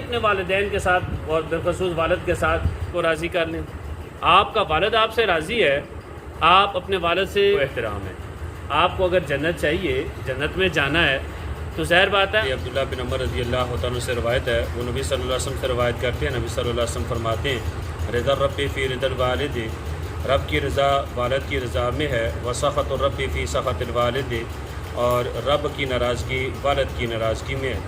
اپنے والدین کے ساتھ اور بالخصوص والد کے ساتھ کو راضی کر لیں۔ آپ کا والد آپ سے راضی ہے، آپ اپنے والد سے احترام ہے۔ آپ کو اگر جنت چاہیے، جنت میں جانا ہے، تو ظاہر بات ہے۔ عبداللہ بن عمر رضی اللہ عنہ سے روایت ہے، وہ نبی صلی اللہ علیہ وسلم سے روایت کرتے ہیں، نبی صلی اللہ علیہ وسلم فرماتے ہیں رضا الرب فی رضا الوالد، رب کی رضا والد کی رضا میں ہے، وسخط الرب فی سخط الوالد، اور رب کی ناراضگی والد کی ناراضگی میں ہے۔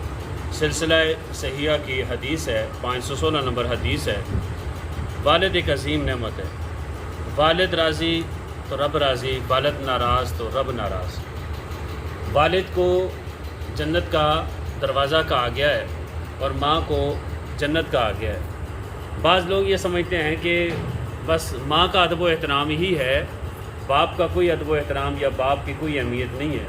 سلسلہ صحیحہ کی حدیث ہے، 516 نمبر حدیث ہے۔ والد ایک عظیم نعمت ہے، والد راضی تو رب راضی، والد ناراض تو رب ناراض۔ والد کو جنت کا دروازہ کہا گیا ہے اور ماں کو جنت کہا گیا ہے۔ بعض لوگ یہ سمجھتے ہیں کہ بس ماں کا ادب و احترام ہی ہے، باپ کا کوئی ادب و احترام یا باپ کی کوئی اہمیت نہیں ہے۔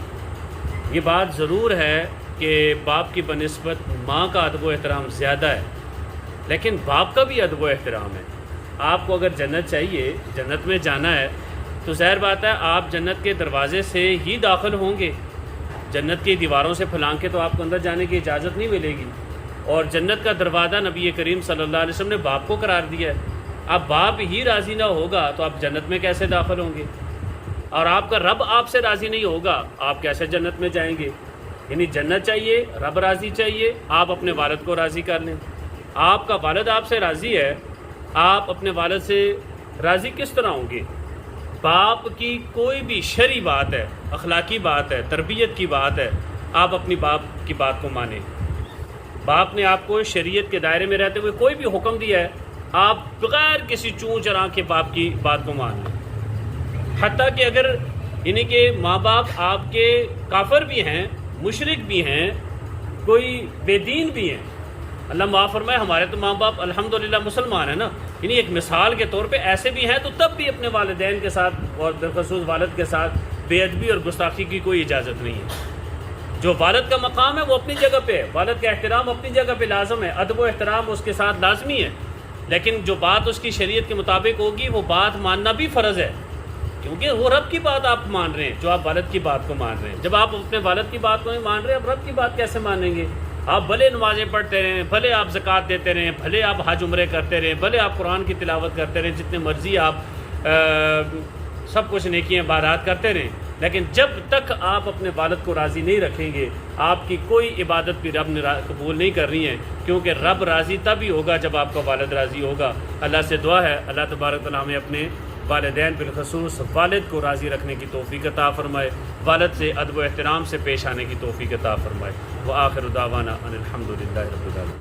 یہ بات ضرور ہے کہ باپ کی بنسبت ماں کا ادب و احترام زیادہ ہے، لیکن باپ کا بھی ادب و احترام ہے۔ آپ کو اگر جنت چاہیے، جنت میں جانا ہے، تو ظاہر بات ہے آپ جنت کے دروازے سے ہی داخل ہوں گے۔ جنت کی دیواروں سے پھلانگ کے تو آپ کو اندر جانے کی اجازت نہیں ملے گی، اور جنت کا دروازہ نبی کریم صلی اللہ علیہ وسلم نے باپ کو قرار دیا ہے۔ اب باپ ہی راضی نہ ہوگا تو آپ جنت میں کیسے داخل ہوں گے؟ اور آپ کا رب آپ سے راضی نہیں ہوگا، آپ کیسے جنت میں جائیں گے؟ یعنی جنت چاہیے، رب راضی چاہیے، آپ اپنے والد کو راضی کر لیں۔ آپ کا والد آپ سے راضی ہے، آپ اپنے والد سے راضی کس طرح ہوں گے؟ باپ کی کوئی بھی شرعی بات ہے، اخلاقی بات ہے، تربیت کی بات ہے، آپ اپنی باپ کی بات کو مانیں۔ باپ نے آپ کو شریعت کے دائرے میں رہتے ہوئے کوئی بھی حکم دیا ہے، آپ بغیر کسی چون چرا کے باپ کی بات کو مان لیں۔ حتیٰ کہ اگر یعنی کہ ماں باپ آپ کے کافر بھی ہیں، مشرک بھی ہیں، کوئی بے دین بھی ہیں، اللہ معاف فرمائے، ہمارے تو ماں باپ الحمدللہ مسلمان ہیں نا، یعنی ایک مثال کے طور پہ ایسے بھی ہیں، تو تب بھی اپنے والدین کے ساتھ اور بالخصوص والد کے ساتھ بے ادبی اور گستاخی کی کوئی اجازت نہیں ہے۔ جو والد کا مقام ہے وہ اپنی جگہ پہ ہے، والد کا احترام اپنی جگہ پہ لازم ہے، ادب و احترام اس کے ساتھ لازمی ہے، لیکن جو بات اس کی شریعت کے مطابق ہوگی وہ بات ماننا بھی فرض ہے، کیونکہ وہ رب کی بات آپ مان رہے ہیں جو آپ والد کی بات کو مان رہے ہیں۔ جب آپ اپنے والد کی بات کو نہیں مان رہے، اب رب کی بات کیسے مانیں گے؟ آپ بھلے نمازیں پڑھتے رہیں، بھلے آپ زکوٰۃ دیتے رہیں، بھلے آپ حج عمرے کرتے رہیں، بھلے آپ قرآن کی تلاوت کرتے رہیں، جتنے مرضی آپ سب کچھ نیکیاں عبادات کرتے رہیں، لیکن جب تک آپ اپنے والد کو راضی نہیں رکھیں گے، آپ کی کوئی عبادت بھی رب نے قبول نہیں کر رہی ہے، کیونکہ رب راضی تب ہی ہوگا جب آپ کا والد راضی ہوگا۔ اللہ سے دعا ہے اللہ تبارک و تعالیٰ ہمیں اپنے والدین بالخصوص والد کو راضی رکھنے کی توفیق عطا فرمائے، والد سے ادب و احترام سے پیش آنے کی توفیق عطا فرمائے۔ وآخر دعوانا ان الحمد للہ رب العالمین۔